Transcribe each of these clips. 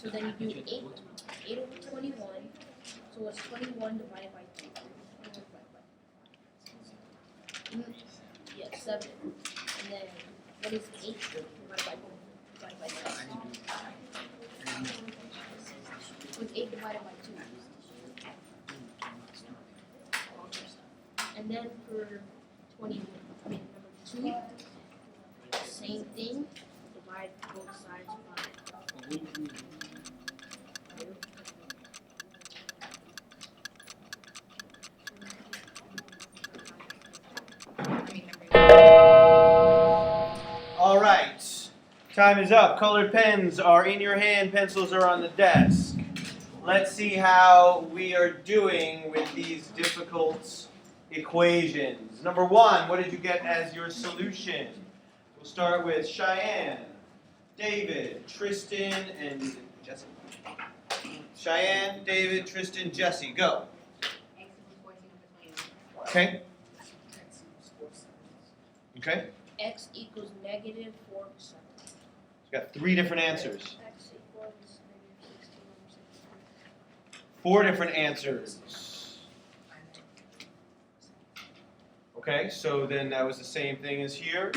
So then you do 8 over 21. So it's 21 divided by 2. Yeah, 7. And then what is 8 divided by 9? What's 8 divided by 2? And then for number 2, same thing. Divide both sides by 5. All right, time is up. Colored pens are in your hand, pencils are on the desk. Let's see how we are doing with these difficult equations. Number 1, what did you get as your solution? We'll start with Cheyenne, David, Tristan, and Jesse. Cheyenne, David, Tristan, Jesse, go. Okay. Okay. X equals negative 4 over 7. You got 3 different answers. X equals negative 16 over 16. 4 different answers. Okay, so then that was the same thing as here.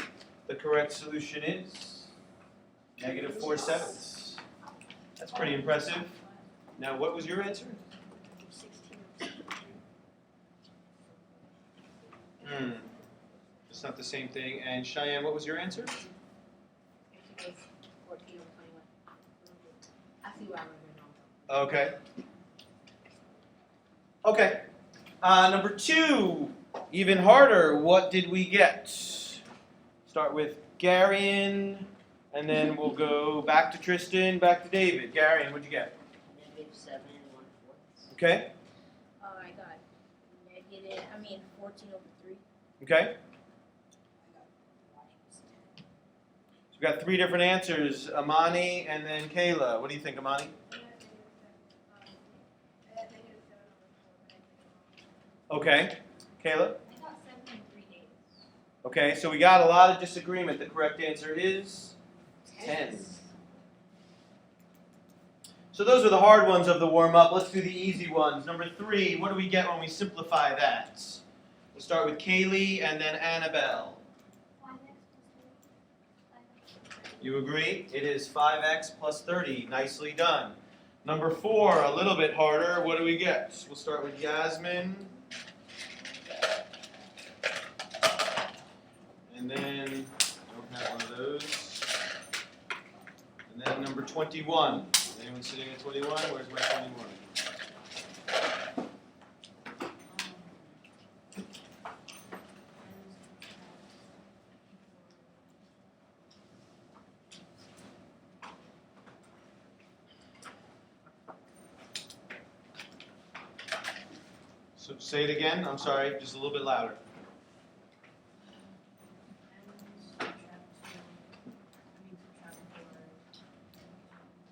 The correct solution is negative 4/7. That's pretty impressive. Now, what was your answer? 16. It's not the same thing. And Cheyenne, what was your answer? 14 over 21. I see where I was going on. Okay. Okay. Number 2, even harder. What did we get? Start with Garion, and then we'll go back to Tristan, back to David. Garion, what'd you get? Negative 7 1/4. Okay. I got 14 over 3. Okay. So we've got 3 different answers. Amani and then Kayla. What do you think, Amani? Okay. Kayla? I got 7 and 3/8. Okay, so we got a lot of disagreement. The correct answer is 10. So those are the hard ones of the warm-up. Let's do the easy ones. Number 3, what do we get when we simplify that? We'll start with Kaylee and then Annabelle. 5x plus 30. You agree? It is 5x plus 30. Nicely done. Number 4, a little bit harder. What do we get? We'll start with Yasmin. And then, I don't have one of those. And then number 21. Anyone sitting at 21? Where's my 21? So say it again. I'm sorry, just a little bit louder.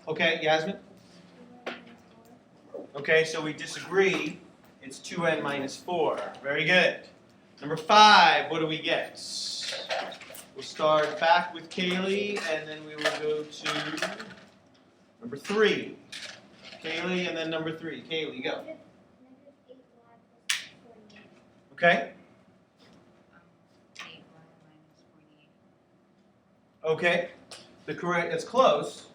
Okay, Yasmin? Okay, so we disagree. It's 2n minus 4. Very good. Number 5, what do we get? We'll start back with Kaylee, and then we will go to number 3. Kaylee, and then number 3. Kaylee, go. Negative 8y plus 48. Okay? 8y minus 48. Okay. It's close.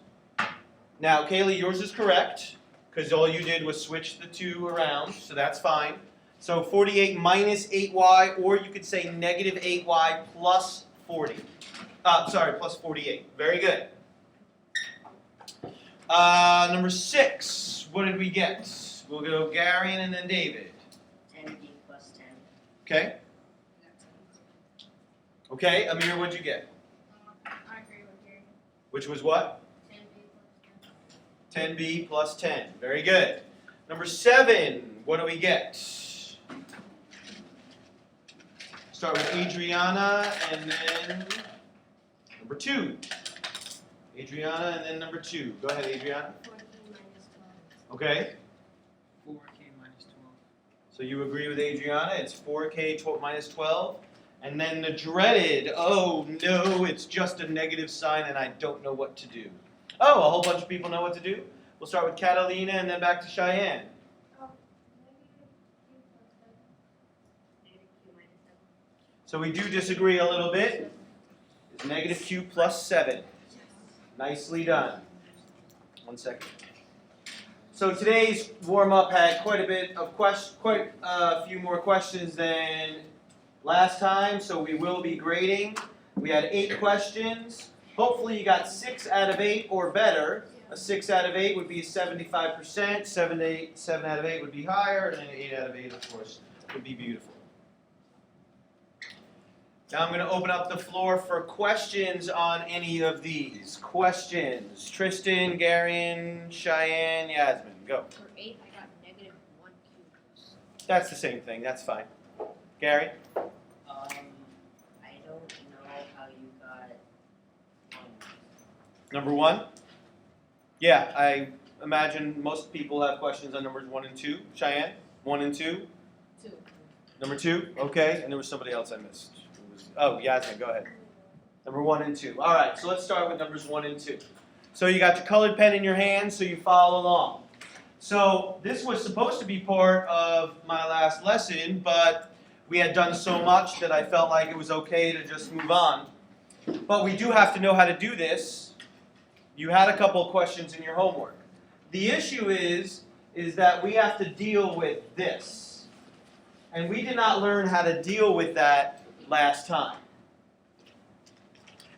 Now, Kaylee, yours is correct, because all you did was switch the 2 around, so that's fine. So 48 minus 8y, or you could say negative 8y plus 40. Plus 48. Very good. Number 6, what did we get? We'll go Garion and then David. 10b plus 10. Okay? Okay, Amir, what'd you get? I agree with Gary. Which was what? 10b plus 10. Very good. Number 7, what do we get? Start with Adriana and then number 2. Adriana and then number 2. Go ahead, Adriana. 14 minus 12. Okay. 4k minus 12. So you agree with Adriana. It's 4k minus 12. And then the dreaded, oh no, it's just a negative sign and I don't know what to do. Oh, a whole bunch of people know what to do? We'll start with Catalina and then back to Cheyenne. So we do disagree a little bit. It's negative q plus 7. Nicely done. 1 second. So today's warm-up had quite a few more questions than last time, so we will be grading. We had 8 questions. Hopefully you got 6 out of 8 or better. A 6 out of 8 would be 75%, 7 out of 8 would be higher, and then 8 out of 8, of course, would be beautiful. Now I'm going to open up the floor for questions on any of these. Questions. Tristan, Garion, Cheyenne, Yasmin. Go. For 8, I got negative 1 cubes. That's the same thing. That's fine. Gary? I don't know how you got 1. Number 1? Yeah, I imagine most people have questions on numbers 1 and 2. Cheyenne? 1 and 2? 2. Number 2? Okay. And there was somebody else I missed. Oh, Yasmin, go ahead. Number 1 and 2. All right, so let's start with numbers 1 and 2. So you got your colored pen in your hand, so you follow along. So this was supposed to be part of my last lesson, but we had done so much that I felt like it was okay to just move on. But we do have to know how to do this. You had a couple of questions in your homework. The issue is that we have to deal with this. And we did not learn how to deal with that last time.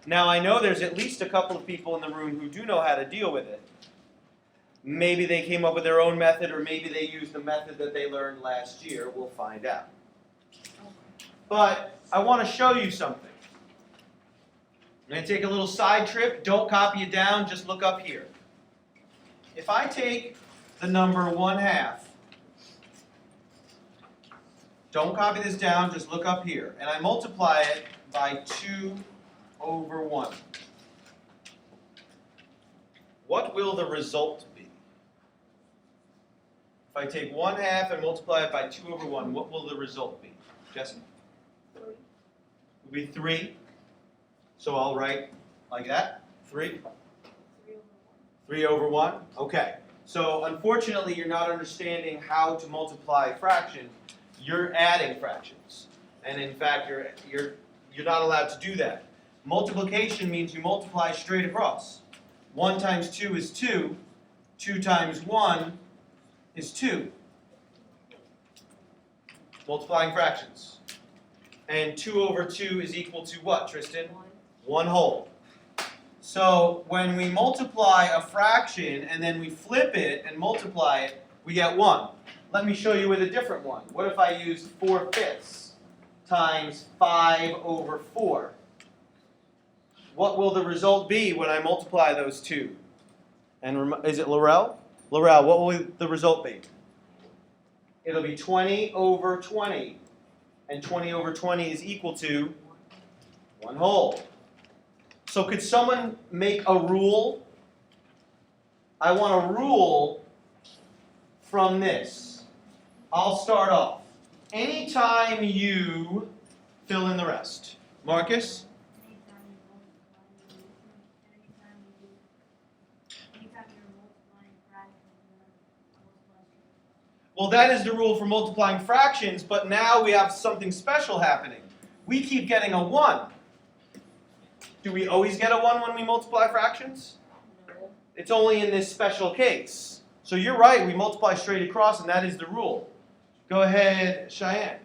Now I know there's at least a couple of people in the room who do know how to deal with it. Maybe they came up with their own method, or maybe they used the method that they learned last year. We'll find out. But I want to show you something. I'm going to take a little side trip. Don't copy it down, just look up here. If I take the number 1/2, don't copy this down, just look up here. And I multiply it by 2 over 1. What will the result be? If I take 1/2 and multiply it by 2 over 1, what will the result be? Jesse? 3. It will be 3. So I'll write like that. 3. 3 over 1. Okay. So unfortunately, you're not understanding how to multiply a fraction. You're adding fractions, and in fact, you're not allowed to do that. Multiplication means you multiply straight across. 1 times 2 is 2. 2 times 1 is 2. Multiplying fractions. And 2 over 2 is equal to what, Tristan? 1 whole. So when we multiply a fraction and then we flip it and multiply it, we get 1. Let me show you with a different one. What if I used 4/5 times 5 over 4? What will the result be when I multiply those two? And is it Laurel? Laurel, what will the result be? It'll be 20 over 20. And 20 over 20 is equal to 1 whole. So could someone make a rule? I want a rule from this. I'll start off. Anytime you fill in the rest. Marcus? Well, that is the rule for multiplying fractions, but now we have something special happening. We keep getting a 1. Do we always get a 1 when we multiply fractions? No. It's only in this special case. So you're right, we multiply straight across, and that is the rule. Go ahead, Cheyenne.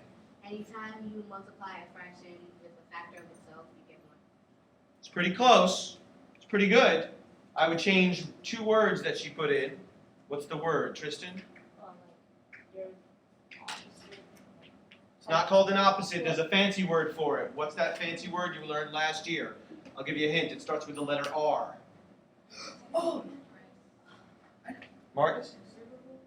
Anytime you multiply a fraction with a factor of itself, you get 1. It's pretty close. It's pretty good. I would change 2 words that she put in. What's the word, Tristan? Your opposite. It's not called an opposite. There's a fancy word for it. What's that fancy word you learned last year? I'll give you a hint. It starts with the letter R. Oh. Marcus?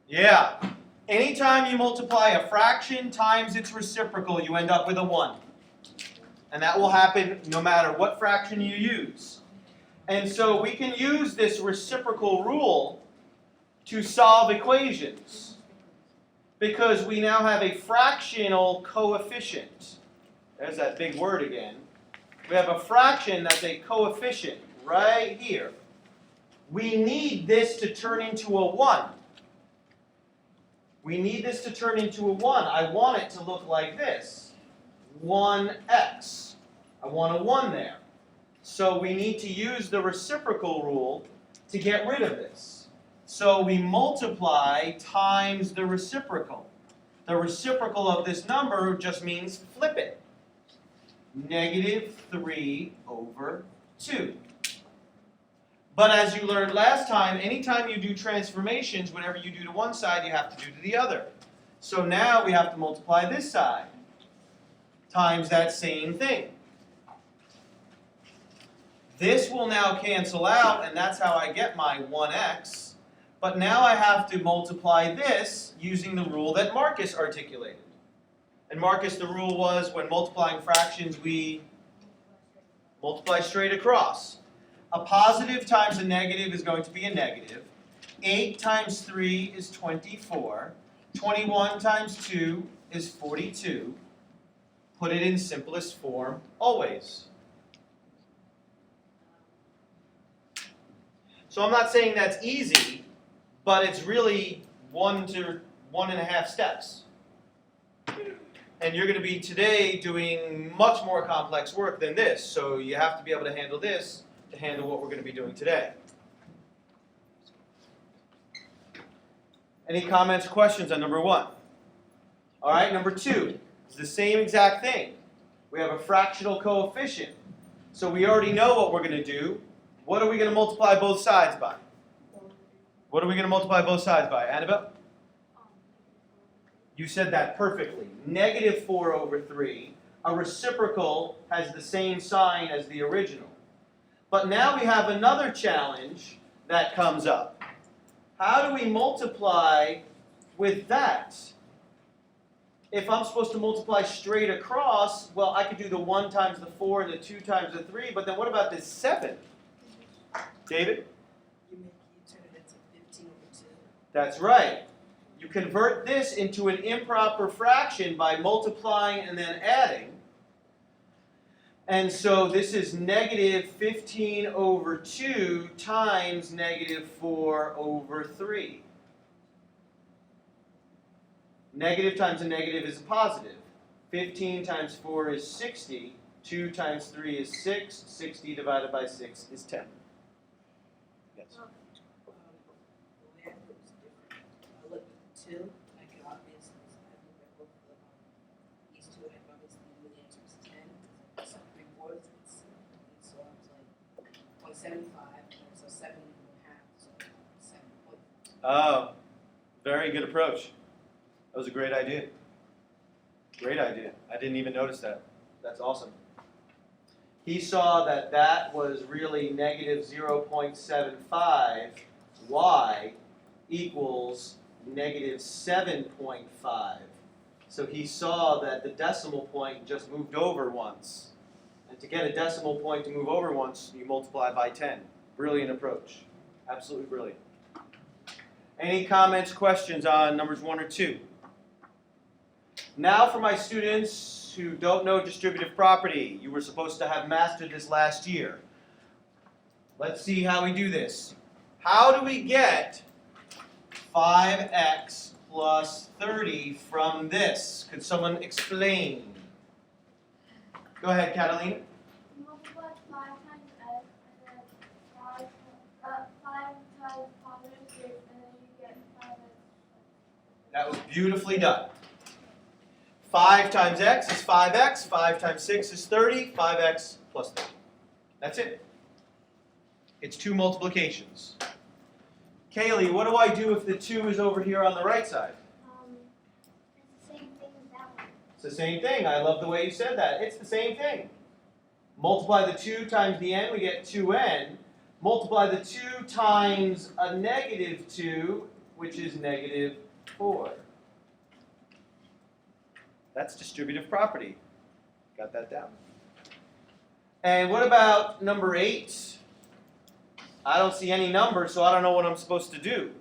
Yeah. Anytime you multiply a fraction times its reciprocal, you end up with a 1. And that will happen no matter what fraction you use. And so we can use this reciprocal rule to solve equations, because we now have a fractional coefficient. There's that big word again. We have a fraction that's a coefficient right here. we need this to turn into a 1. We need this to turn into a 1. I want it to look like this. 1x. I want a 1 there. So we need to use the reciprocal rule to get rid of this. So we multiply times the reciprocal. The reciprocal of this number just means flip it. -3/2. But as you learned last time, anytime you do transformations, whatever you do to one side, you have to do to the other. So now we have to multiply this side times that same thing. This will now cancel out, and that's how I get my 1x. But now I have to multiply this using the rule that Marcus articulated. And Marcus, the rule was when multiplying fractions, we multiply straight across. A positive times a negative is going to be a negative. 8 times 3 is 24. 21 times 2 is 42. Put it in simplest form always. So I'm not saying that's easy, but it's really 1 to 1.5 steps. And you're going to be today doing much more complex work than this, so you have to be able to handle this to handle what we're going to be doing today. Any comments or questions on number 1? All right, number 2 is the same exact thing. We have a fractional coefficient. So we already know what we're going to do. What are we going to multiply both sides by? What are we going to multiply both sides by? Annabelle? You said that perfectly. -4/3. A reciprocal has the same sign as the original. But now we have another challenge that comes up. How do we multiply with that? If I'm supposed to multiply straight across, well, I could do the 1 times the 4 and the 2 times the 3, but then what about this 7? David? You turn it into 15/2. That's right. You convert this into an improper fraction by multiplying and then adding. And so this is -15/2 times -4/3. Negative times a negative is a positive. 15 times 4 is 60. 2 times 3 is 6. 60 divided by 6 is 10. Yes. The way I do it was different. I look at the 2, I can obviously, I look at both of these two, and I can obviously knew the answer was 10. So 3/4, so I was like 0.75, so 7.5, so 7. Oh, very good approach. That was a great idea. Great idea. I didn't even notice that. That's awesome. He saw that that was really -0.75 y equals -7.5. So he saw that the decimal point just moved over once. And to get a decimal point to move over once, you multiply by 10. Brilliant approach. Absolutely brilliant. Any comments, questions on numbers 1 or 2? Now for my students who don't know distributive property. You were supposed to have mastered this last year. Let's see how we do this. How do we get 5x plus 30 from this? Could someone explain? Go ahead, Catalina. You multiply 5 times x, and then 5 times positive 6, and then you get 5x. That was beautifully done. 5 times x is 5x, 5 times 6 is 30, 5x plus 30. That's it. It's 2 multiplications. Kaylee, what do I do if the 2 is over here on the right side? It's the same thing as that one. It's the same thing. I love the way you said that. It's the same thing. Multiply the 2 times the n, we get 2n. Multiply the 2 times a -2, which is -4. That's distributive property. Got that down. And what about number 8? I don't see any number, so I don't know what I'm supposed to do.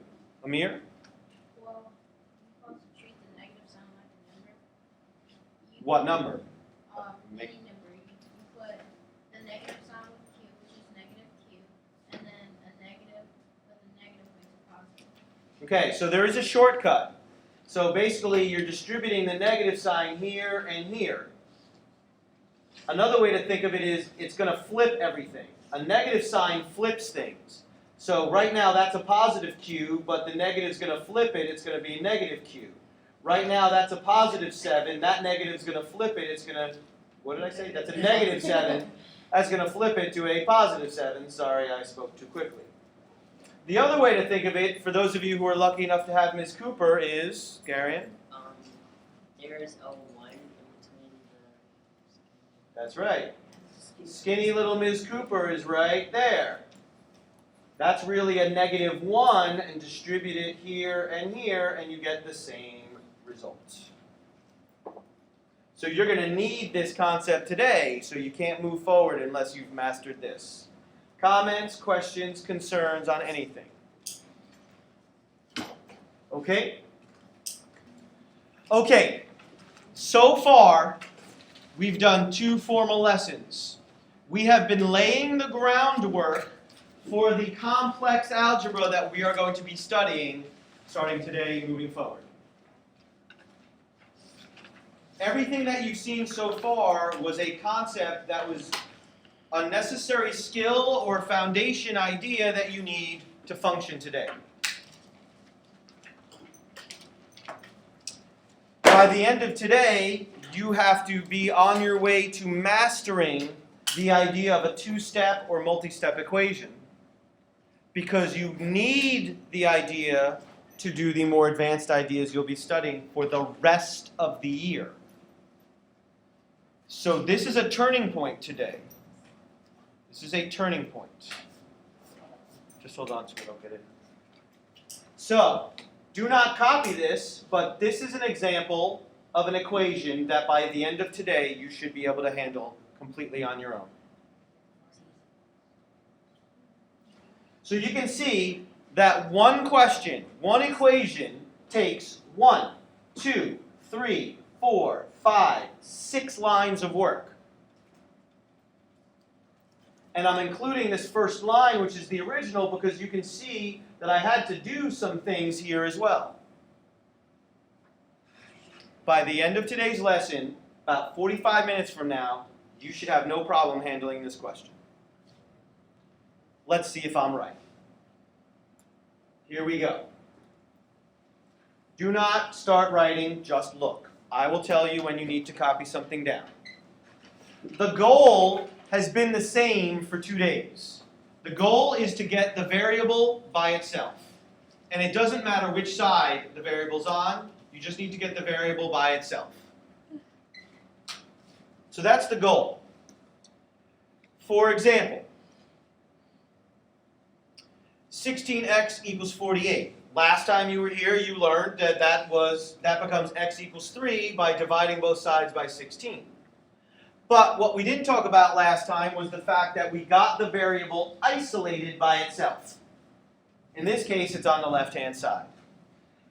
Amir? Well, you're supposed to treat the negative sign like a number. What number? Any number. You put the negative sign with q, which is -q, and then a negative Okay, so there is a shortcut. So basically, you're distributing the negative sign here and here. Another way to think of it is it's going to flip everything. A negative sign flips things. So right now that's a positive q, but the negative's going to flip it. It's going to be a negative q. Right now that's a positive 7. That negative's going to flip it. It's going to, what did I say? That's a negative 7. That's going to flip it to a positive 7. Sorry, I spoke too quickly. The other way to think of it, for those of you who are lucky enough to have Ms. Cooper, is, Garion? There's a 1 in between the... That's right. Skinny little Ms. Cooper is right there. That's really a negative 1, and distribute it here, and you get the same results. So you're going to need this concept today, so you can't move forward unless you've mastered this. Comments, questions, concerns on anything? Okay? Okay. So far, we've done 2 formal lessons. We have been laying the groundwork for the complex algebra that we are going to be studying starting today moving forward. Everything that you've seen so far was a concept that was a necessary skill or foundation idea that you need to function today. By the end of today, you have to be on your way to mastering the idea of a 2-step or multi-step equation, because you need the idea to do the more advanced ideas you'll be studying for the rest of the year. So this is a turning point today. This is a turning point. Just hold on so we don't get it. So, do not copy this, but this is an example of an equation that by the end of today you should be able to handle completely on your own. So you can see that one question, one equation, takes 1, 2, 3, 4, 5, 6 lines of work. And I'm including this first line, which is the original, because you can see that I had to do some things here as well. By the end of today's lesson, about 45 minutes from now, you should have no problem handling this question. Let's see if I'm right. Here we go. Do not start writing, just look. I will tell you when you need to copy something down. The goal has been the same for 2 days. The goal is to get the variable by itself. And it doesn't matter which side the variable's on, you just need to get the variable by itself. So that's the goal. For example, 16x equals 48. Last time you were here, you learned that that becomes x equals 3 by dividing both sides by 16. But what we didn't talk about last time was the fact that we got the variable isolated by itself. In this case, it's on the left-hand side.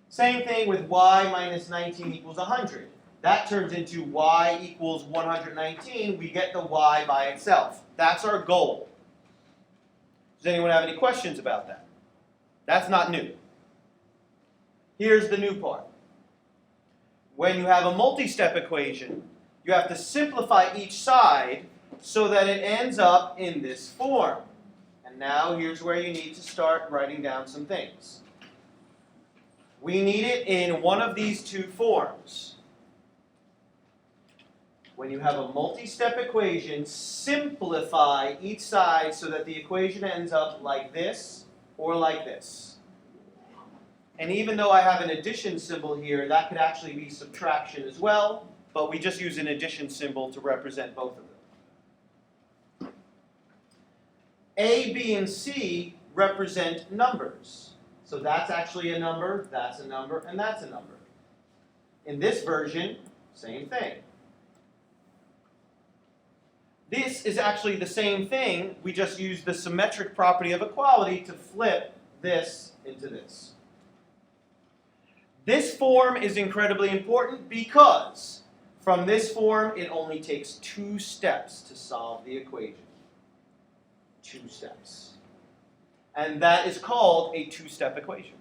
Same thing with y minus 19 equals 100. That turns into y equals 119. We get the y by itself. That's our goal. Does anyone have any questions about that? That's not new. Here's the new part. When you have a multi-step equation, you have to simplify each side so that it ends up in this form. And now here's where you need to start writing down some things. We need it in one of these 2 forms. When you have a multi-step equation, simplify each side so that the equation ends up like this or like this. And even though I have an addition symbol here, that could actually be subtraction as well, but we just use an addition symbol to represent both of them. A, B, and C represent numbers. So that's actually a number, that's a number, and that's a number. In this version, same thing. This is actually the same thing, we just use the symmetric property of equality to flip this into this. This form is incredibly important because from this form it only takes 2 steps to solve the equation. 2 steps. And that is called a 2-step equation.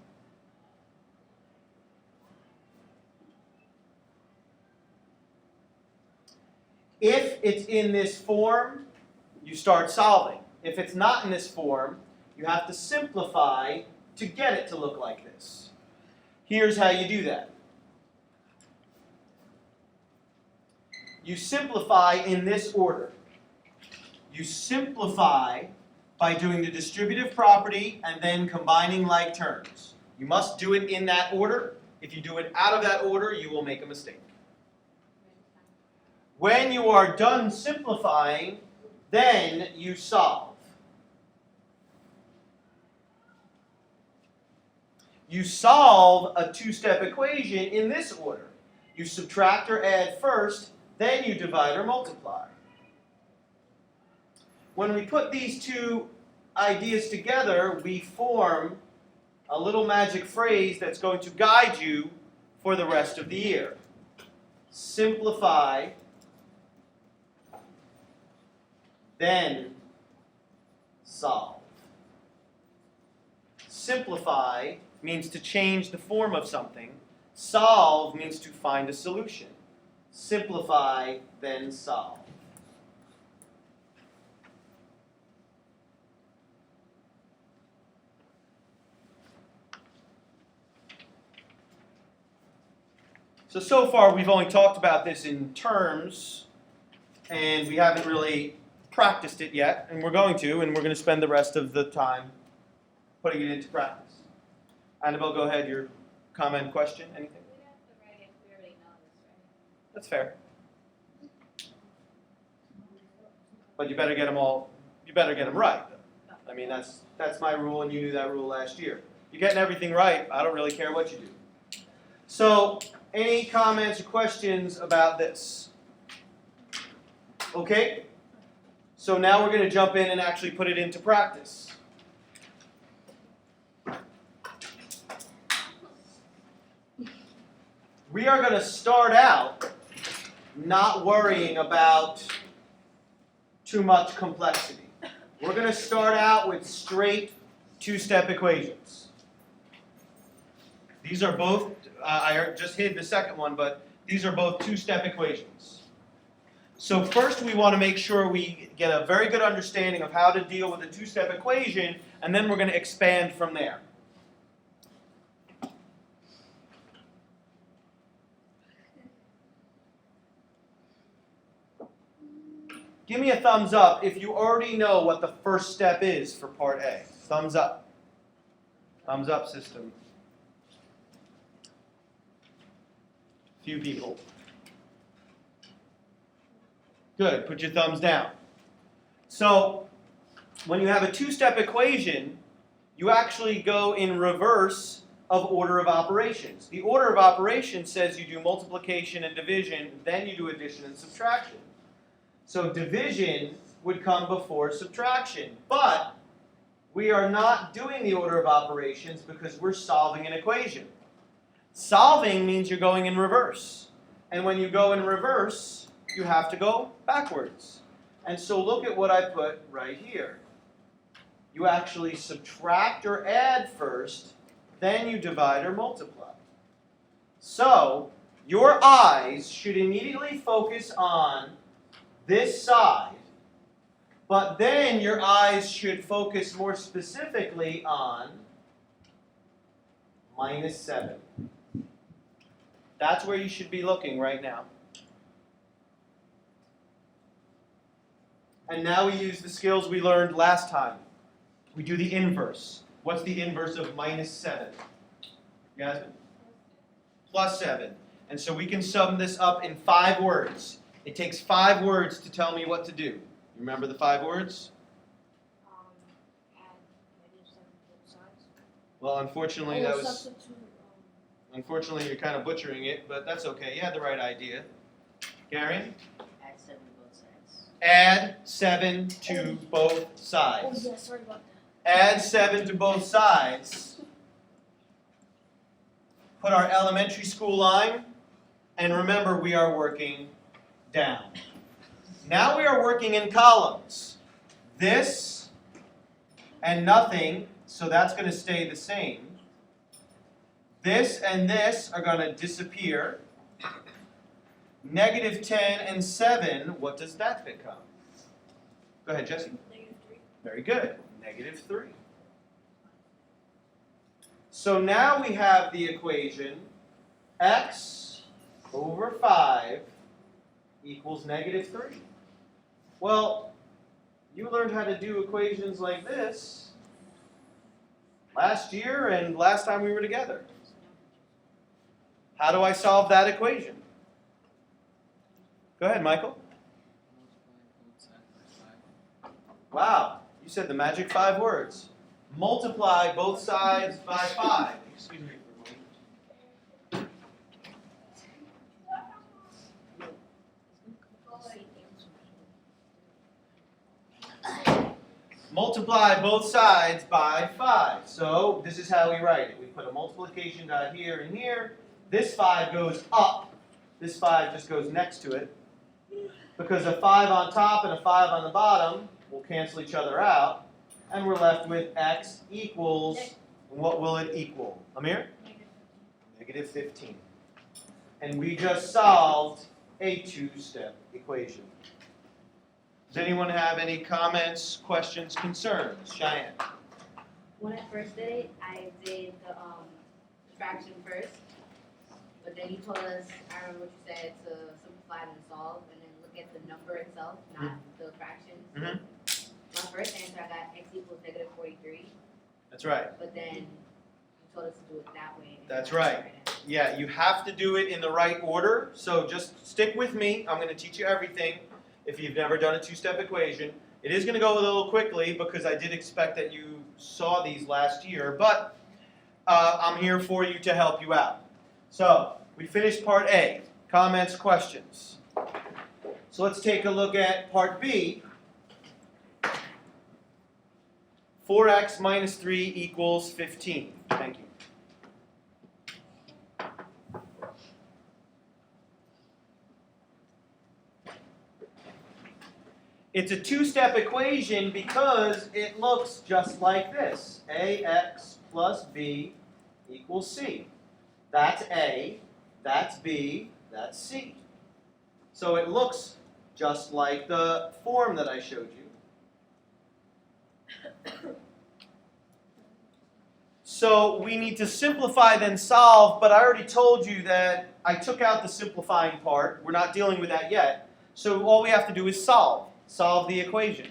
If it's in this form, you start solving. If it's not in this form, you have to simplify to get it to look like this. Here's how you do that. You simplify in this order. You simplify by doing the distributive property and then combining like terms. You must do it in that order. If you do it out of that order, you will make a mistake. When you are done simplifying, then you solve. You solve a two-step equation in this order. You subtract or add first, then you divide or multiply. When we put these two ideas together, we form a little magic phrase that's going to guide you for the rest of the year. Simplify, then solve. Simplify means to change the form of something. Solve means to find a solution. Simplify, then solve. So far we've only talked about this in terms, and we haven't really practiced it yet, and we're going to spend the rest of the time putting it into practice. Annabelle, go ahead, your comment, question, anything? We'd have to write it, we already know this, right? That's fair. But you better get them all, you better get them right. I mean, that's my rule, and you knew that rule last year. You're getting everything right, I don't really care what you do. So, any comments or questions about this? Okay? So now we're going to jump in and actually put it into practice. We are going to start out not worrying about too much complexity. We're going to start out with straight two-step equations. These are both, I just hid the second one, but these are both two-step equations. So first we want to make sure we get a very good understanding of how to deal with a two-step equation, and then we're going to expand from there. Give me a thumbs up if you already know what the first step is for part A. Thumbs up. Thumbs up, system. Few people. Good, put your thumbs down. So, when you have a two-step equation, you actually go in reverse of order of operations. The order of operations says you do multiplication and division, then you do addition and subtraction. So division would come before subtraction, but we are not doing the order of operations because we're solving an equation. Solving means you're going in reverse. And when you go in reverse, you have to go backwards. And so look at what I put right here. You actually subtract or add first, then you divide or multiply. So your eyes should immediately focus on this side, but then your eyes should focus more specifically on -7. That's where you should be looking right now. And now we use the skills we learned last time. We do the inverse. What's the inverse of -7? Yasmin? +7. And so we can sum this up in 5 words. It takes 5 words to tell me what to do. You remember the 5 words? Add -7 both sides. Well, unfortunately, that was. Substitute. Unfortunately, you're kind of butchering it, but that's okay. You had the right idea. Gary? Add 7 both sides. Add 7 to both Oh sides. yeah, sorry about that. Add 7 to both sides. Put our elementary school line, and remember we are working down. Now we are working in columns. This and nothing, so that's going to stay the same. This and this are going to disappear. Negative 10 and 7, what does that become? Go ahead, Jesse. Negative 3. Very good. Negative 3. So now we have the equation x over 5 equals negative 3. Well, you learned how to do equations like this last year and last time we were together. How do I solve that equation? Go ahead, Michael. Wow, you said the magic 5 words. Multiply both sides by 5. Excuse me for a moment. Multiply both sides by 5. So this is how we write it. We put a multiplication dot here and here. This 5 goes up. This 5 just goes next to it. Because a 5 on top and a 5 on the bottom will cancel each other out. And we're left with x equals, what will it equal? Amir? Negative 15. And we just solved a 2-step equation. Does anyone have any comments, questions, concerns? Cheyenne? When I first did it, I did the fraction first, but then you told us, I remember what you said, to simplify and solve, and then look at the number itself, not the fraction. Mhm. My first answer, I got x equals negative 43, That's right. but then you told us to do it that way. and That's I got the right. answer. Yeah, you have to do it in the right order. So just stick with me. I'm going to teach you everything. If you've never done a 2-step equation, it is going to go a little quickly because I did expect that you saw these last year, but I'm here for you to help you out. So we finished part A. Comments, questions? So let's take a look at part B. 4x minus 3 equals 15. Thank you. It's a 2-step equation because it looks just like this. ax plus b equals c. That's a, that's b, that's c. So it looks just like the form that I showed you. So we need to simplify then solve, but I already told you that I took out the simplifying part. We're not dealing with that yet. So all we have to do is solve. Solve the equation.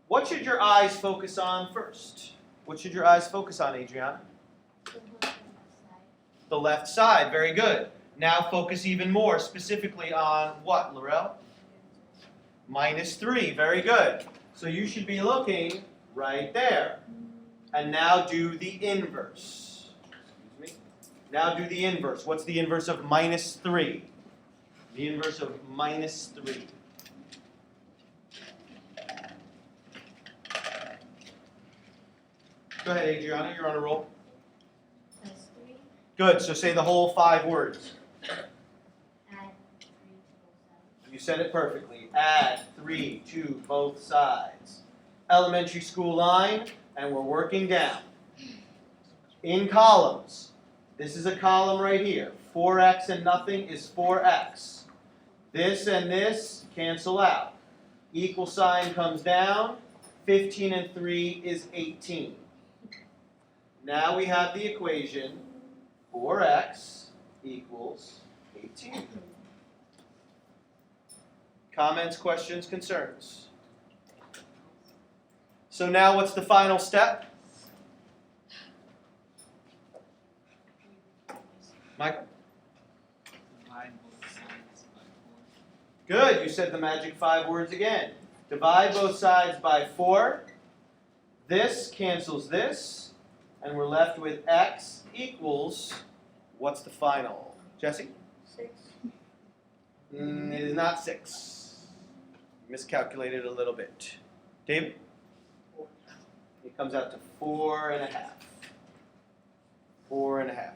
What should your eyes focus on first? What should your eyes focus on, Adriana? The left side. Very good. Now focus even more specifically on what, Laurel? Minus 3. Very good. So you should be looking right there. And now do the inverse. Excuse me. Now do the inverse. What's the inverse of minus 3? The inverse of minus 3. Go ahead, Adriana. You're on a roll. Plus 3, Good. So say the whole 5 words. add 3 to both sides. You said it perfectly. Add 3 to both sides. Elementary school line, and we're working down. In columns. This is a column right here. 4x and nothing is 4x. This and this cancel out. Equal sign comes down. 15 and 3 is 18. Now we have the equation 4x equals 18. Comments, questions, concerns? So now what's the final step? Michael? Divide both sides by 4. Good, you said the magic 5 words again. Divide both sides by 4. This cancels this, and we're left with x equals, what's the final? Jesse? 6. It is not 6. Miscalculated a little bit. David? It comes out to 4.5. 4.5.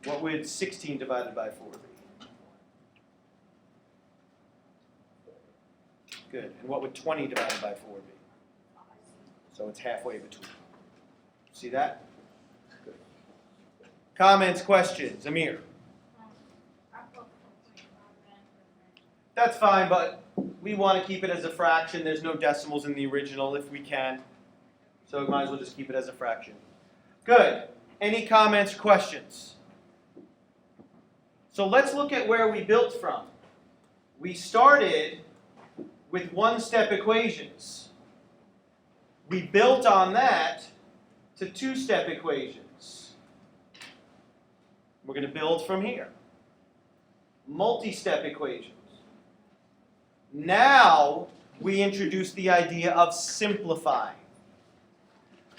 What would 16 divided by 4 be? Good. And what would 20 divided by 4 be? So it's halfway between. See that? Good. Comments, questions? Amir? That's fine, but we want to keep it as a fraction. There's no decimals in the original if we can. So we might as well just keep it as a fraction. Good. Any comments or questions? So let's look at where we built from. We started with one-step equations. We built on that to two-step equations. We're going to build from here. Multi-step equations. Now we introduce the idea of simplifying.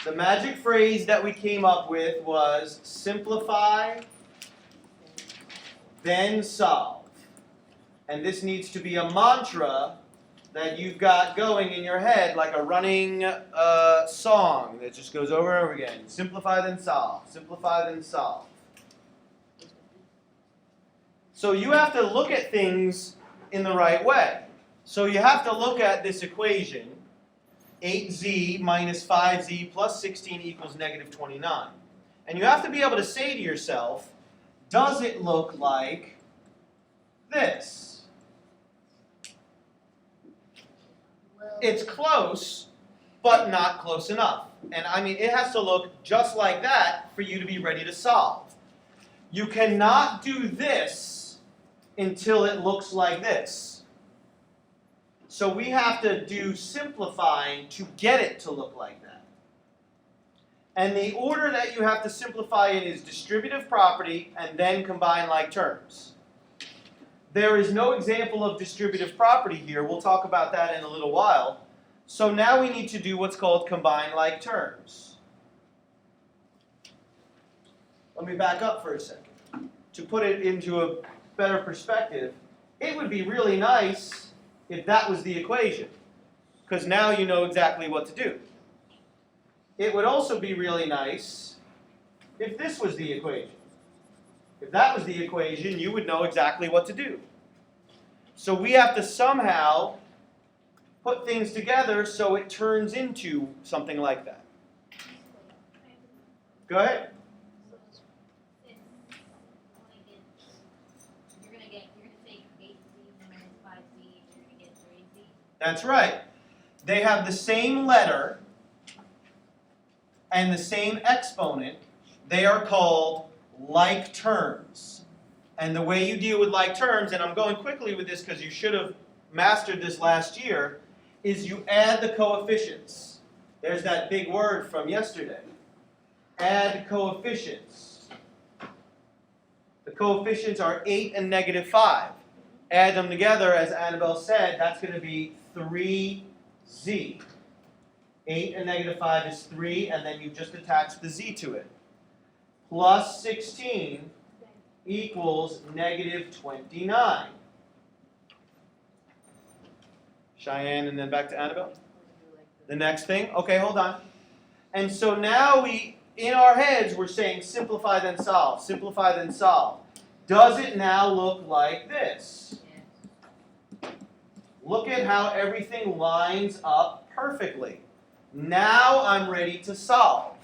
The magic phrase that we came up with was simplify, then solve. And this needs to be a mantra that you've got going in your head like a running song that just goes over and over again. Simplify, then solve. Simplify, then solve. So you have to look at things in the right way. So you have to look at this equation, 8z minus 5z plus 16 equals negative 29. And you have to be able to say to yourself, does it look like this? It's close, but not close enough. And I mean, it has to look just like that for you to be ready to solve. You cannot do this until it looks like this. So we have to do simplifying to get it to look like that. And the order that you have to simplify it is distributive property and then combine like terms. There is no example of distributive property here. We'll talk about that in a little while. So now we need to do what's called combine like terms. Let me back up for a second. To put it into a better perspective, it would be really nice if that was the equation, because now you know exactly what to do. It would also be really nice if this was the equation. If that was the equation, you would know exactly what to do. So we have to somehow put things together so it turns into something like that. Go ahead. That's right. They have the same letter and the same exponent. They are called like terms. And the way you deal with like terms, and I'm going quickly with this because you should have mastered this last year, is you add the coefficients. There's that big word from yesterday. Add coefficients. The coefficients are 8 and negative 5. Add them together, as Annabelle said, that's going to be 3z. 8 and negative 5 is 3, and then you just attach the z to it. Plus 16 equals negative 29. Cheyenne, and then back to Annabelle. The next thing, okay, hold on. And so now we, in our heads, we're saying simplify then solve, simplify then solve. Does it now look like this? Look at how everything lines up perfectly. Now I'm ready to solve.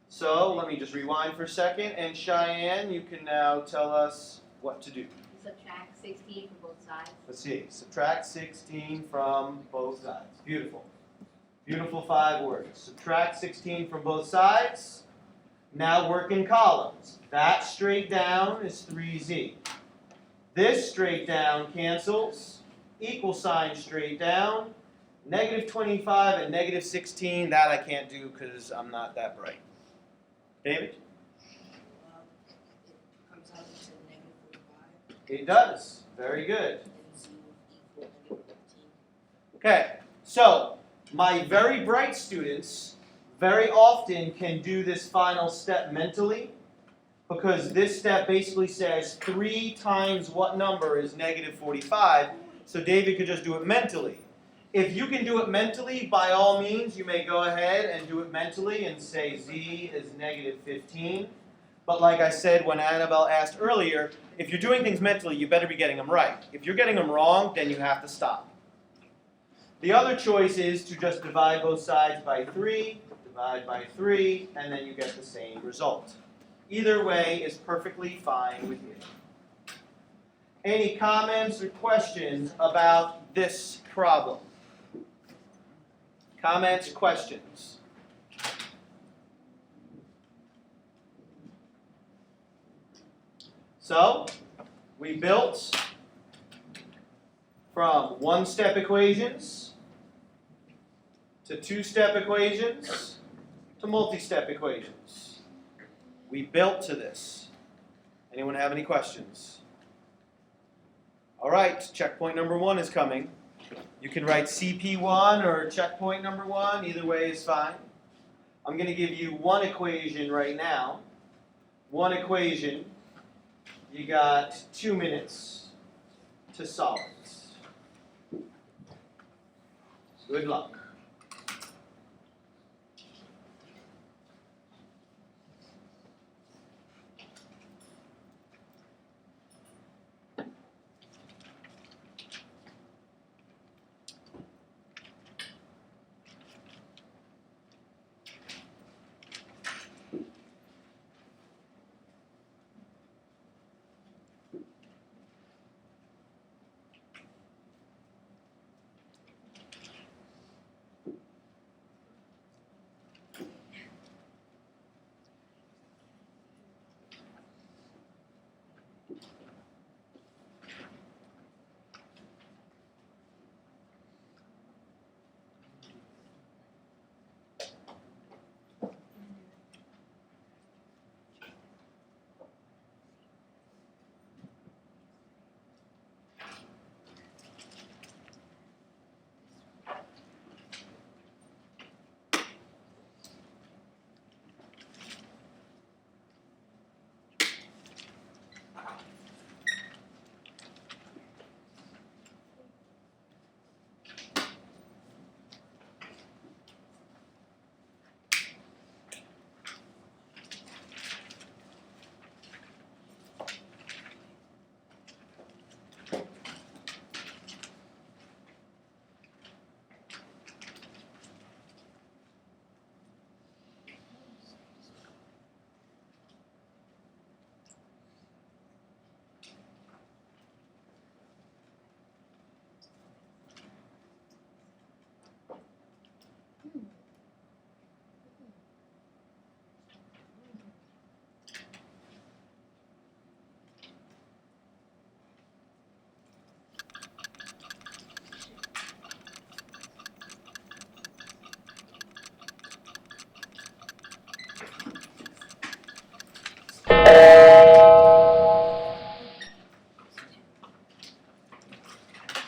So let me just rewind for a second, and Cheyenne, you can now tell us what to do. Subtract 16 from both sides. Let's see, subtract 16 from both sides. Beautiful. Beautiful 5 words. Subtract 16 from both sides. Now work in columns. That straight down is 3z. This straight down cancels. Equal sign straight down. Negative 25 and negative 16, that I can't do because I'm not that bright. David? It comes out to negative 45. It does. Very good. And z will equal negative 15. Okay, so my very bright students very often can do this final step mentally because this step basically says 3 times what number is negative 45, so David could just do it mentally. If you can do it mentally, by all means, you may go ahead and do it mentally and say z is negative 15. But like I said when Annabelle asked earlier, if you're doing things mentally, you better be getting them right. If you're getting them wrong, then you have to stop. The other choice is to just divide both sides by 3, divide by 3, and then you get the same result. Either way is perfectly fine with me. Any comments or questions about this problem? Comments, questions? So, we built from one-step equations to two-step equations to multi-step equations. We built to this. Anyone have any questions? All right, checkpoint number 1 is coming. You can write CP1 or checkpoint number 1, either way is fine. I'm going to give you one equation right now. One equation. You got 2 minutes to solve it. Good luck.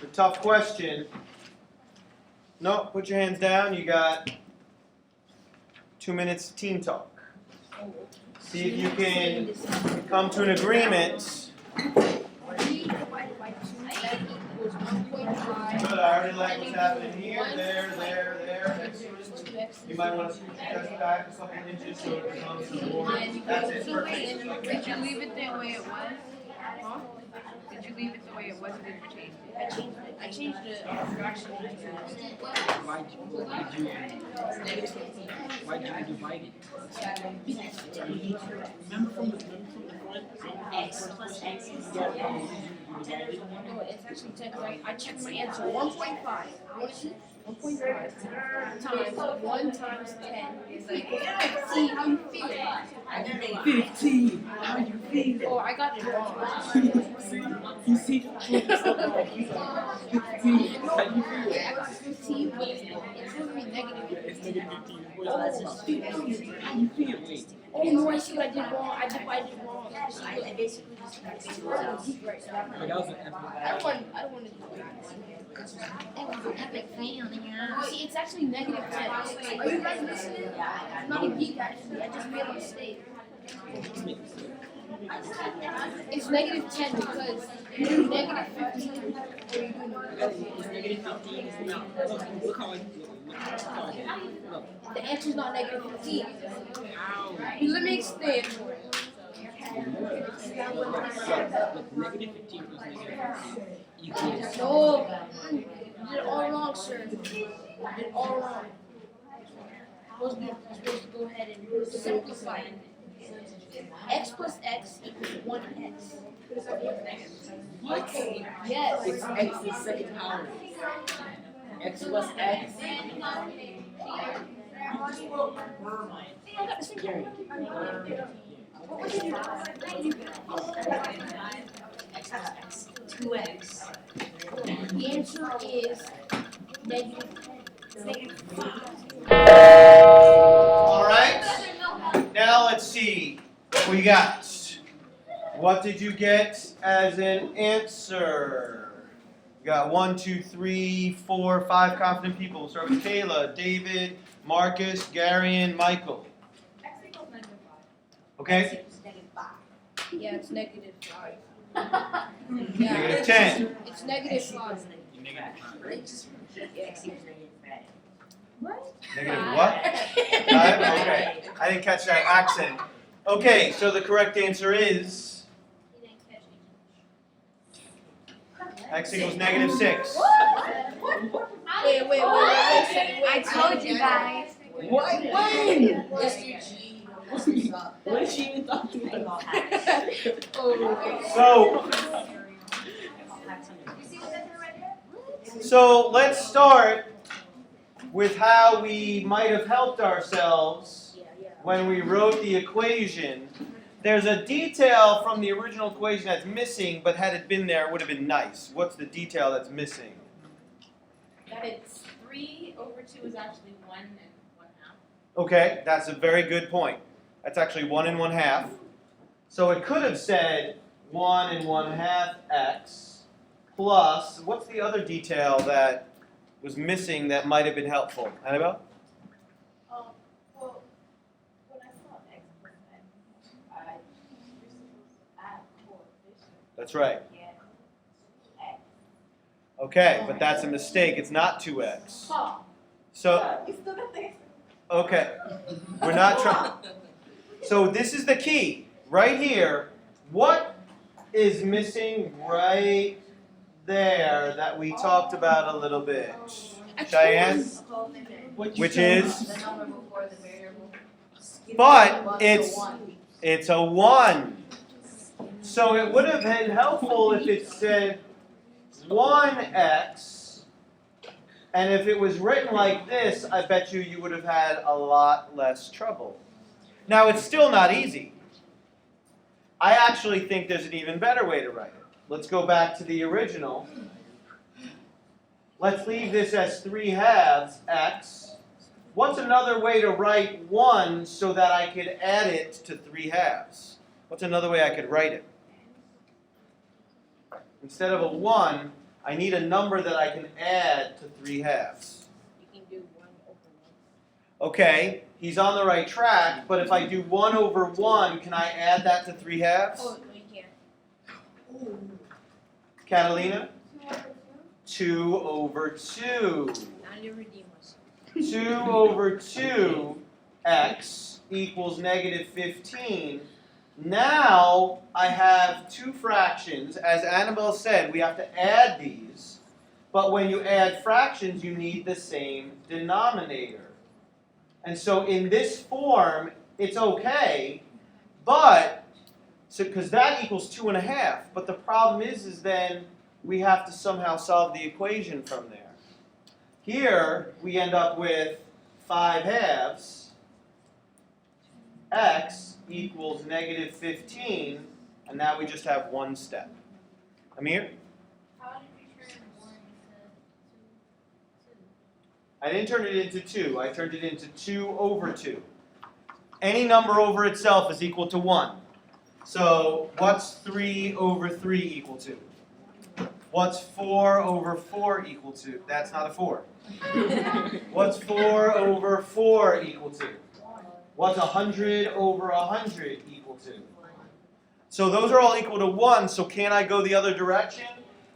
The tough question. No, put your hands down. You got 2 minutes to team talk. See if you can come to an agreement. Good, I already like what's happening here, there. You might want to scoot your chest back a couple inches so it becomes the board. That's it. So wait, did you leave it the way it was? Huh? Did you leave it the way it was or did you change it? I changed the fraction. Why did you divide it? Remember from the front? X plus X is 2X. No, it's actually 10 because I checked my answer. 1.5. 1.5 times 1 times 10 is like, see how you feel. 15. How you feel? Oh, I got it wrong. You see? 15. How you feel? I got 15, but it's supposed to be negative. It's negative 15. How you feel? Wait. Oh no, I see what I did wrong. I divided it wrong. I basically just got But that was an epic. I don't want to do that. That was an epic fail, yeah. See, it's actually negative 10. Are you guys listening? It's not a geek actually. I just made a mistake. It's negative 10 because you do negative 15 or you do It's negative 15. It's not. Look how I did. Look. the answer's not negative 15. Ow. Let me explain. Look, negative 15 plus negative 15 equals. No, you did it all wrong, sir. You did it all wrong. You're supposed to go ahead and simplify it. X plus X equals 1X. What? Yes. It's x to the second power. X plus x. I got the same thing. X plus X. 2X. The answer is negative 5. All right. Now let's see what we got. What did you get as an answer? We got 1, 2, 3, 4, 5 confident people. We'll start with Kayla, David, Marcus, Gary, and Michael. Okay. Yeah, it's negative 5. Negative 10. It's negative 5. X equals negative 5. What? Negative what? 5? Okay. I didn't catch that accent. Okay, so the correct answer is x equals negative 6. Wait. I told you guys. What? When? Mr. G. What is she even talking about? So let's start with how we might have helped ourselves when we wrote the equation. There's a detail from the original equation that's missing, but had it been there, it would have been nice. What's the detail that's missing? That it's 3 over 2 is actually 1 and 1/2. Okay, that's a very good point. That's actually 1 and 1/2. So it could have said 1 and 1/2 x plus, what's the other detail that was missing that might have been helpful? Annabelle? Well, when I saw x plus x, you're supposed to add coefficient. That's right. Yeah. X. Okay, but that's a mistake. It's not 2x. So, You still got the okay, we're not trying. So this is the key. Right here, what is missing right there that we talked about a little bit? Cheyenne? Which is? The number before the variable. But it's a 1. So it would have been helpful if it said 1x, and if it was written like this, I bet you would have had a lot less trouble. Now, it's still not easy. I actually think there's an even better way to write it. Let's go back to the original. Let's leave this as 3/2 x. What's another way to write 1 so that I could add it to 3/2? What's another way I could write it? Instead of a 1, I need a number that I can add to 3/2. You can do 1 over 1. Okay, he's on the right track, but if I do 1 over 1, can I add that to 3/2? Oh, no, you can't. Catalina? 2 over 2. Now you redeem us. 2 over 2x equals negative 15. Now I have two fractions. As Annabelle said, we have to add these. But when you add fractions, you need the same denominator. And so in this form, it's okay, but, because that equals 2.5. But the problem is then we have to somehow solve the equation from there. Here, we end up with 5/2 x equals negative 15, and now we just have one step. Amir? How did you turn 1 into 2? I didn't turn it into 2. I turned it into 2 over 2. Any number over itself is equal to 1. So what's 3 over 3 equal to? What's 4 over 4 equal to? That's not a 4. What's 4 over 4 equal to? What's 100 over 100 equal to? So those are all equal to 1, so can I go the other direction?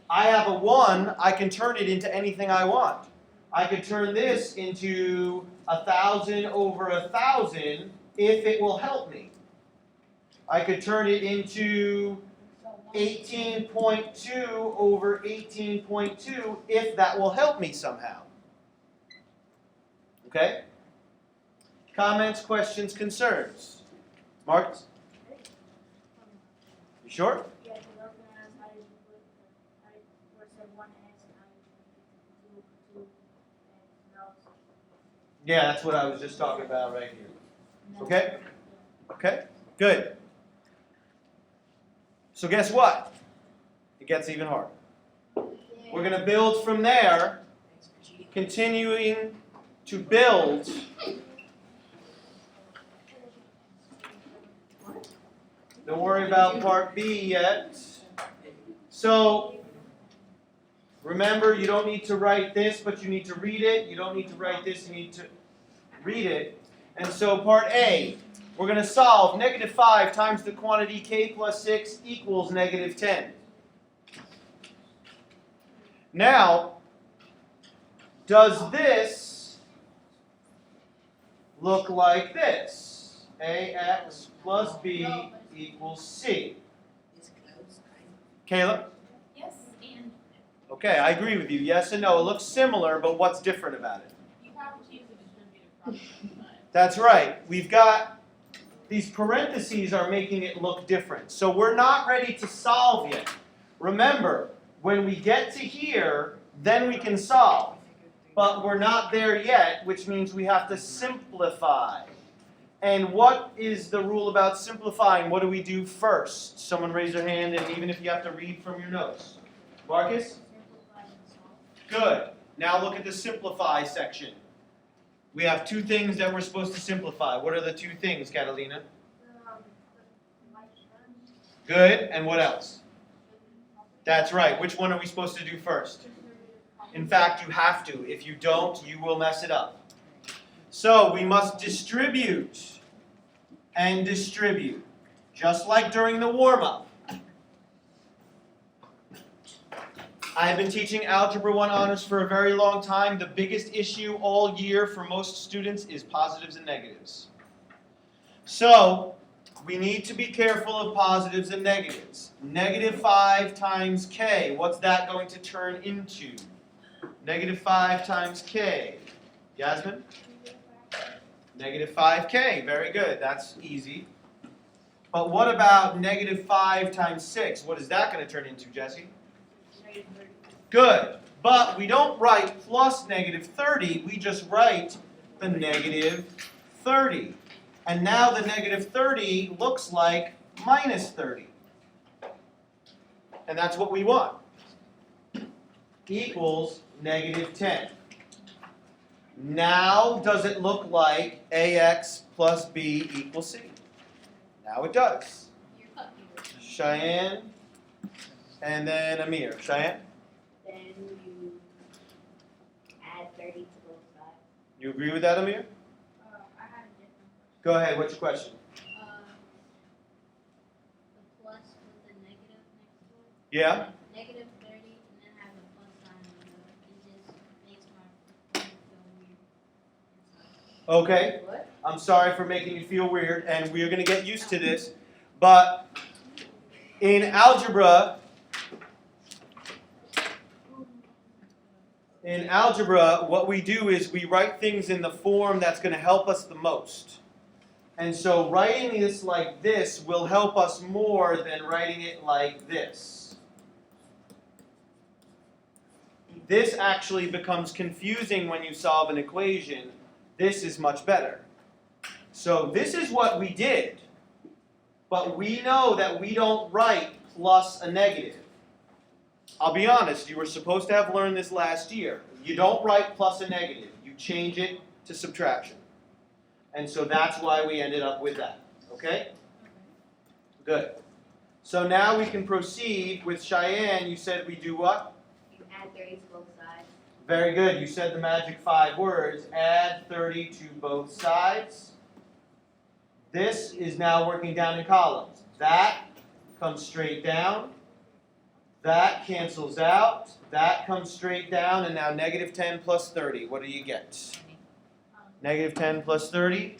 I have a 1, I can turn it into anything I want. I could turn this into 1,000 over 1,000 if it will help me. I could turn it into 18.2 over 18.2 if that will help me somehow. Okay? Comments, questions, concerns? Marcus? You sure? Yeah, because I was gonna ask how did you put the, where it said 1x and how you put 2 and now it's Yeah, that's what I was just talking about right here. Okay? Okay, good. So guess what? It gets even harder. We're going to build from there, continuing to build. Don't worry about part B yet. So, remember, you don't need to write this, but you need to read it. You don't need to write this, you need to read it. And so part A, we're going to solve negative 5 times the quantity k plus 6 equals negative 10. Now, does this look like this? Ax plus b equals c. It's close, Kayla? Yes, and Okay, I agree with you. Yes and no. It looks similar, but what's different about it? you have to use the distributive function, but That's right. We've got these parentheses are making it look different. So we're not ready to solve yet. Remember, when we get to here, then we can solve. But we're not there yet, which means we have to simplify. And what is the rule about simplifying? What do we do first? Someone raise their hand, and even if you have to read from your notes. Marcus? Good. Now look at the simplify section. We have 2 things that we're supposed to simplify. What are the 2 things, Catalina? Good. And what else? That's right. Which one are we supposed to do first? In fact, you have to. If you don't, you will mess it up. So we must distribute and distribute, just like during the warm-up. I have been teaching Algebra 1 Honors for a very long time. The biggest issue all year for most students is positives and negatives. So, we need to be careful of positives and negatives. Negative 5 times k, what's that going to turn into? Negative 5 times k. Yasmin? Negative 5k, very good, that's easy. But what about negative 5 times 6? What is that going to turn into, Jesse? Good, but we don't write plus negative 30, we just write the negative 30. And now the negative 30 looks like minus 30. And that's what we want. Equals negative 10. Now does it look like ax plus b equals c? Now it does. Cheyenne, and then Amir. Cheyenne? Then you add 30 to both sides. You agree with that, Amir? I had a different. Go ahead, what's your question? The plus with the negative next to it. Yeah? Negative 30 and then have a plus sign on it. It just makes my brain feel weird. Okay. What? I'm sorry for making you feel weird, and we're going to get used to this. But in algebra, what we do is we write things in the form that's going to help us the most. And so writing this like this will help us more than writing it like this. This actually becomes confusing when you solve an equation. This is much better. So this is what we did. But we know that we don't write plus a negative. I'll be honest, you were supposed to have learned this last year. You don't write plus a negative. You change it to subtraction. And so that's why we ended up with that. Okay? Good. So now we can proceed with Cheyenne. You said we do what? You add 30 to both sides. Very good. You said the magic 5 words. Add 30 to both sides. This is now working down in columns. That comes straight down. That cancels out. That comes straight down. And now negative 10 plus 30. What do you get? Negative 10 plus 30.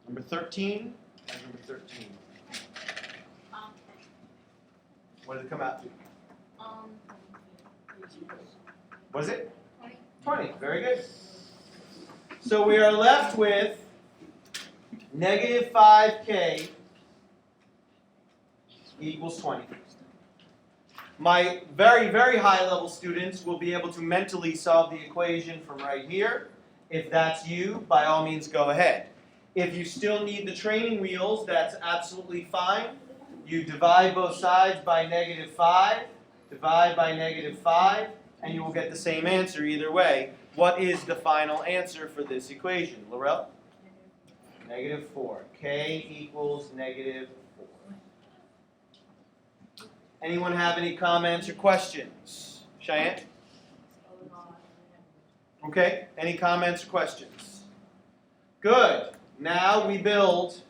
Number 13. And number 13. What does it come out to? What is it? 20. Very good. So we are left with Negative 5k equals 20. My very, very high level students will be able to mentally solve the equation from right here. If that's you, by all means go ahead. If you still need the training wheels, that's absolutely fine. You divide both sides by negative 5, divide by negative 5, and you will get the same answer either way. What is the final answer for this equation? Laurel? Negative 4. K equals negative 4. Anyone have any comments or questions? Cheyenne? Okay, any comments or questions? Good. Now we build,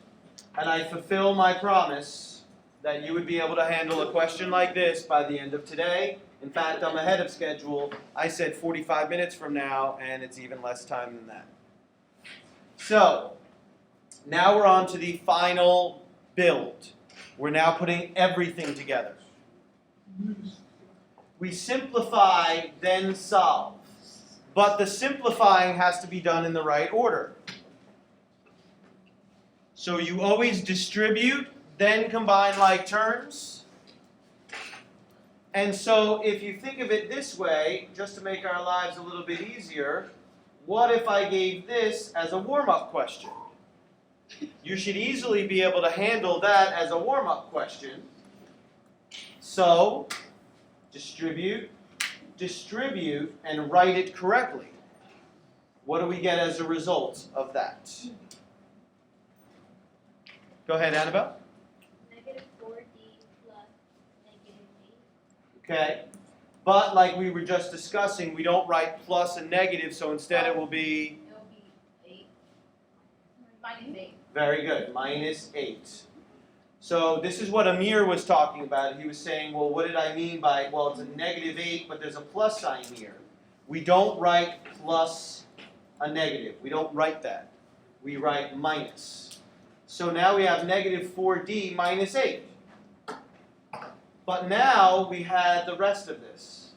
and I fulfill my promise that you would be able to handle a question like this by the end of today. In fact, I'm ahead of schedule. I said 45 minutes from now, and it's even less time than that. So, now we're on to the final build. We're now putting everything together. We simplify, then solve. But the simplifying has to be done in the right order. So you always distribute, then combine like terms. And so if you think of it this way, just to make our lives a little bit easier, what if I gave this as a warm-up question? You should easily be able to handle that as a warm-up question. So, distribute, and write it correctly. What do we get as a result of that? Go ahead, Annabelle. Negative 4d plus negative 8. Okay. But like we were just discussing, we don't write plus and negative, so instead it will be? It will be 8. Minus 8. Very good. Minus 8. So this is what Amir was talking about. He was saying, well, what did I mean by, well, it's a negative 8, but there's a plus sign here. We don't write plus a negative. We don't write that. We write minus. So now we have negative 4d minus 8. But now we had the rest of this.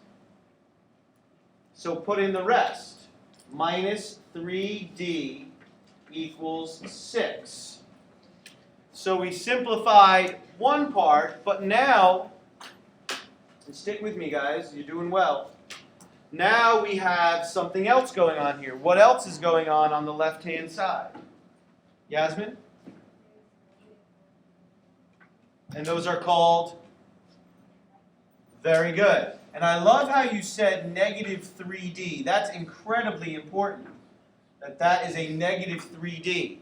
So put in the rest. Minus 3d equals 6. So we simplified one part, but now, and stick with me guys, you're doing well. Now we have something else going on here. What else is going on the left-hand side? Yasmin? And those are called? Very good. And I love how you said negative 3d. That's incredibly important, that is a negative 3d.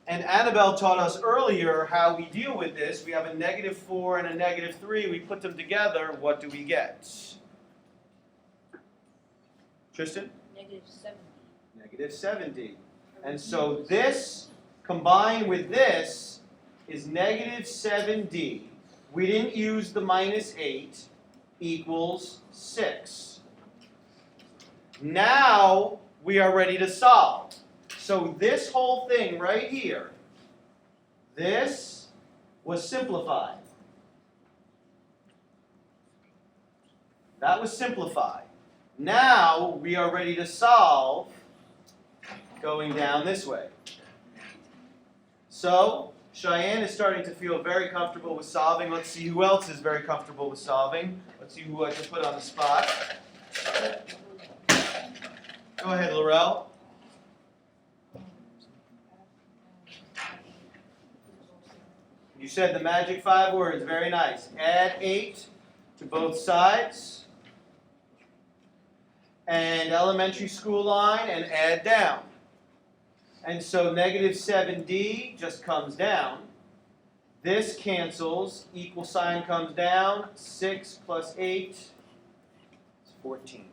And Annabelle taught us earlier how we deal with this. We have a negative 4 and a negative 3. We put them together. What do we get? Tristan? Negative 70. Negative 70. And so this combined with this is negative 7d. We didn't use the minus 8 equals 6. Now we are ready to solve. So this whole thing right here, this was simplified. That was simplified. Now we are ready to solve going down this way. So Cheyenne is starting to feel very comfortable with solving. Let's see who else is very comfortable with solving. Let's see who I can put on the spot. Go ahead, Laurel. You said the magic 5 words. Very nice. Add 8 to both sides. And elementary school line and add down. And so negative 7d just comes down. This cancels. Equal sign comes down. 6 plus 8 is 14.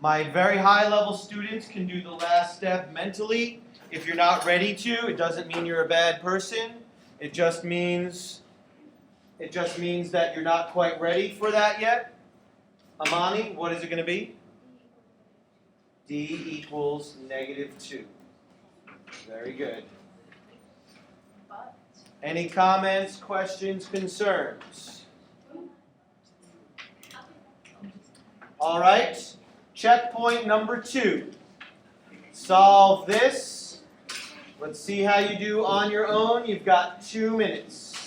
My very high level students can do the last step mentally. If you're not ready to, it doesn't mean you're a bad person. It just means that you're not quite ready for that yet. Amani, what is it going to be? D equals negative 2. Very good. Any comments, questions, concerns? All right. Checkpoint number 2. Solve this Let's see how you do on your own. You've got 2 minutes.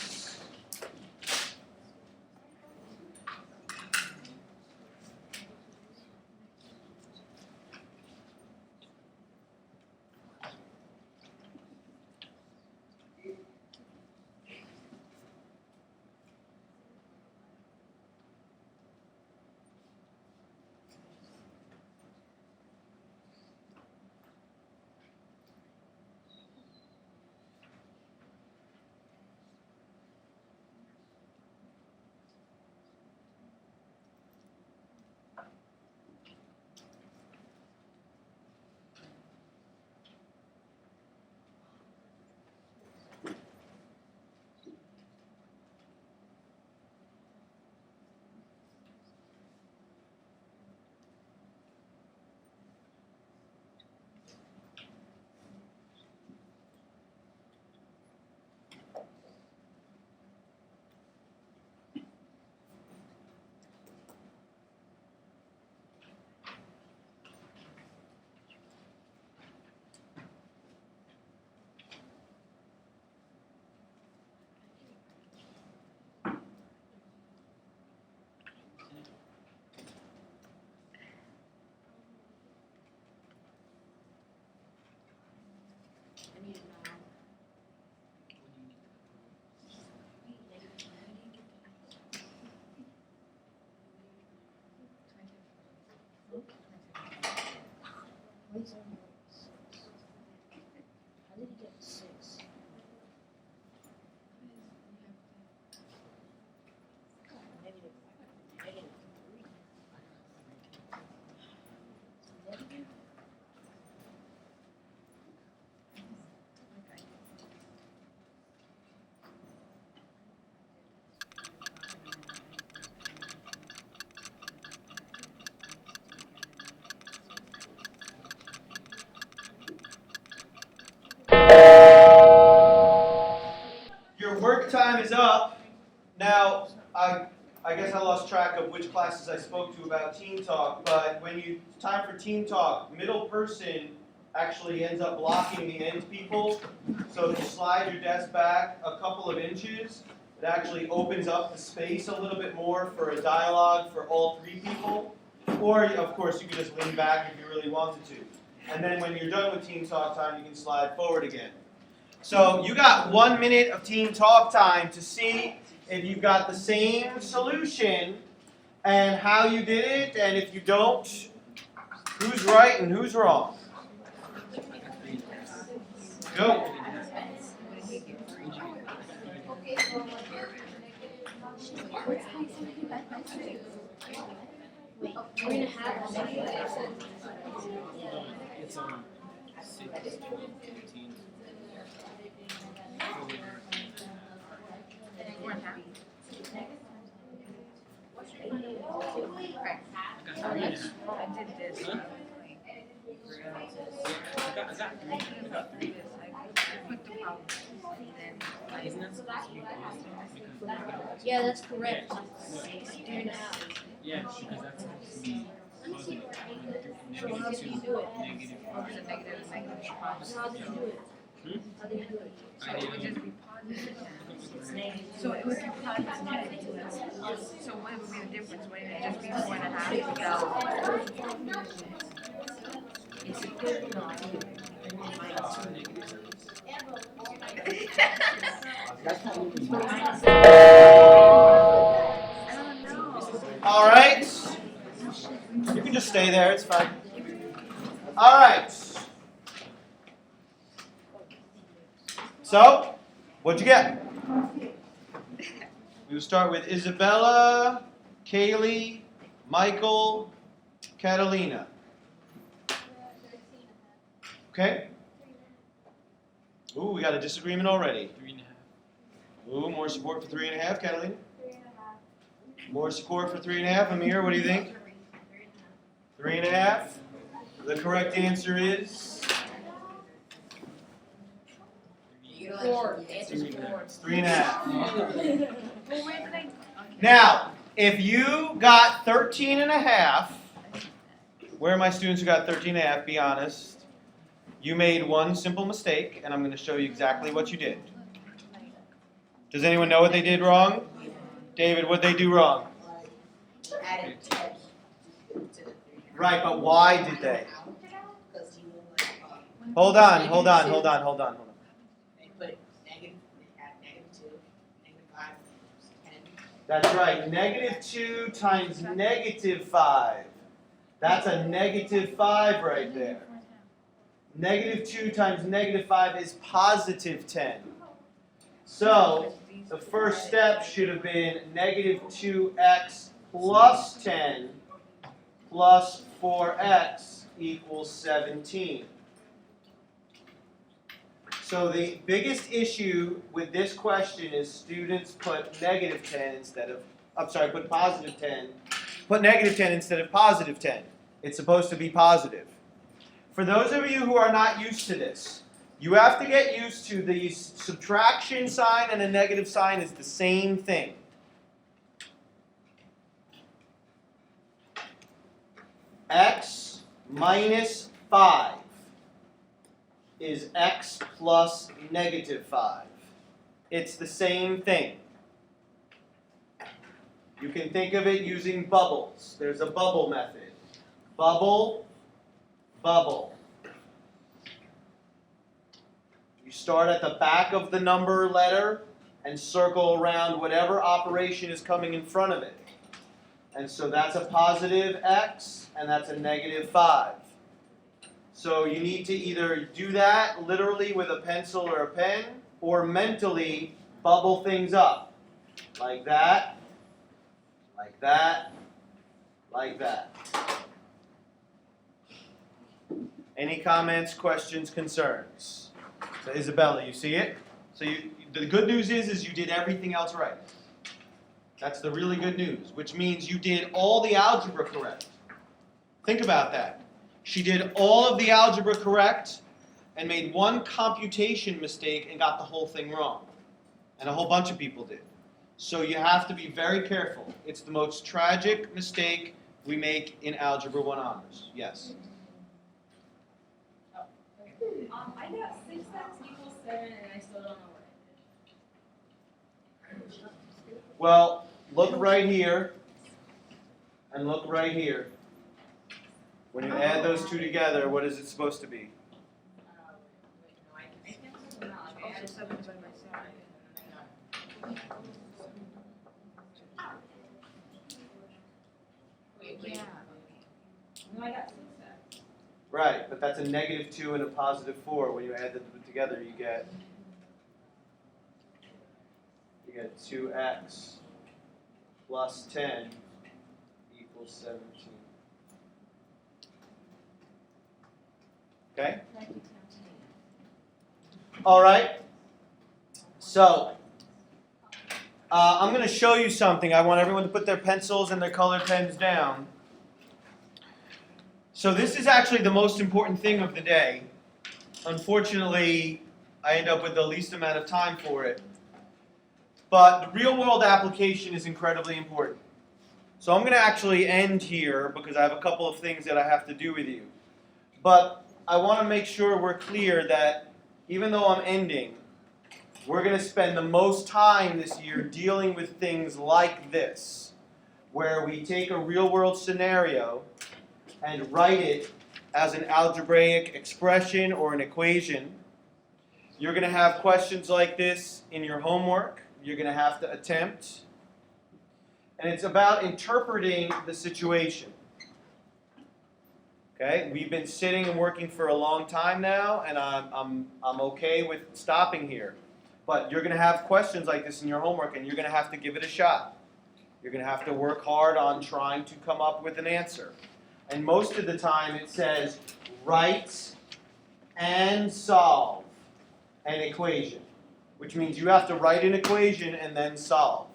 How did he get 6? Negative 3. Negative? Your work time is up. Now, I guess I lost track of which classes I spoke to about team talk, but when it's time for team talk, middle person actually ends up blocking the end people. So if you slide your desk back a couple of inches, it actually opens up the space a little bit more for a dialogue for all 3 people. Or, of course, you can just lean back if you really wanted to. And then when you're done with team talk time, you can slide forward again. So you got 1 minute of team talk time to see if you've got the same solution and how you did it, and if you don't, who's right and who's wrong. Go. It's 6, 15. I did this. I got 3. Isn't that supposed to be positive? Yeah, that's correct. Yeah, because that's supposed to be positive. So how did you do it? Negative 5. It's a negative, negative, How did you do it? How did you do it? So it would just be positive. So it would be positive negative. So what would be the difference? Would it just be 4.5? No. It's equivalent to All right. You can just stay there. It's fine. All right. So, what'd you get? We will start with Isabella, Kaylee, Michael, Catalina. Okay. Ooh, we got a disagreement already. 3.5. Ooh, more support for 3.5, Catalina. More support for 3.5. Amir, what do you think? 3.5. The correct answer is 4. Answer's 4. 3.5. Now, if you got 13.5, where are my students who got 13.5? Be honest. You made one simple mistake, and I'm going to show you exactly what you did. Does anyone know what they did wrong? David, what did they do wrong? Added 10 to the 3. Right, but why did they? Because he went Hold on. They put negative, they add -2, -5, 10. That's right. -2 times -5. That's a -5 right there. -2 times -5 is positive 10. So, the first step should have been -2x plus 10 plus 4x equals 17. So the biggest issue with this question is students put -10 instead of, put positive 10. Put -10 instead of positive 10. It's supposed to be positive. For those of you who are not used to this, you have to get used to the subtraction sign and a negative sign is the same thing. X minus 5 is x plus -5. It's the same thing. You can think of it using bubbles. There's a bubble method. Bubble, bubble. You start at the back of the number letter and circle around whatever operation is coming in front of it. And so that's a positive x, and that's a -5. So you need to either do that literally with a pencil or a pen, or mentally bubble things up. Like that, like that, like that. Any comments, questions, concerns? So Isabella, you see it? So the good news is you did everything else right. That's the really good news, which means you did all the algebra correct. Think about that. She did all of the algebra correct and made one computation mistake and got the whole thing wrong. And a whole bunch of people did. So you have to be very careful. It's the most tragic mistake we make in Algebra 1 Honors. Yes? I got 6x equals 7 and I still don't know what I did. Well, look right here and look right here. When you add those two together, what is it supposed to be? I can't figure them out. Like, I added 7 by my side and then I got. Wait. No, I got 6x. Right, but that's a -2 and a +4. When you add them together, you get 2x plus 10 equals 17. Okay? All right. So, I'm going to show you something. I want everyone to put their pencils and their colored pens down. So this is actually the most important thing of the day. Unfortunately, I end up with the least amount of time for it. But the real-world application is incredibly important. So I'm going to actually end here because I have a couple of things that I have to do with you. But I want to make sure we're clear that even though I'm ending, we're going to spend the most time this year dealing with things like this, where we take a real-world scenario and write it as an algebraic expression or an equation. You're going to have questions like this in your homework. You're going to have to attempt. And it's about interpreting the situation. Okay, we've been sitting and working for a long time now, and I'm okay with stopping here. But you're going to have questions like this in your homework, and you're going to have to give it a shot. You're going to have to work hard on trying to come up with an answer. And most of the time it says, write and solve an equation, which means you have to write an equation and then solve.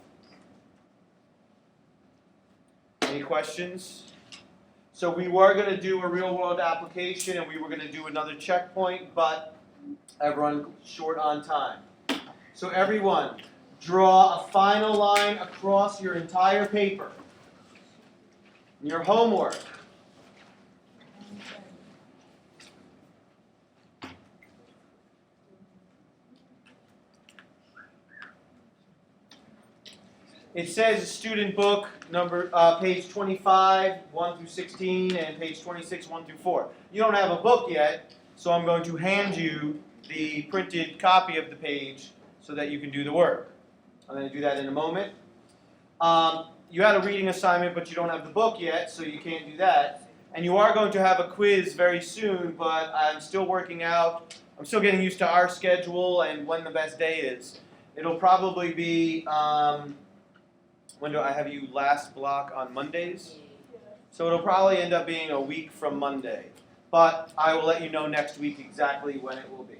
Any questions? So we were going to do a real-world application, and we were going to do another checkpoint, but I've run short on time. So everyone, draw a final line across your entire paper. Your homework. It says student book number, page 25, 1 through 16, and page 26, 1 through 4. You don't have a book yet, so I'm going to hand you the printed copy of the page so that you can do the work. I'm going to do that in a moment. You had a reading assignment, but you don't have the book yet, so you can't do that. And you are going to have a quiz very soon, but I'm still working out. I'm still getting used to our schedule and when the best day is. It'll probably be, when do I have you last block on Mondays? So it'll probably end up being a week from Monday. But I will let you know next week exactly when it will be.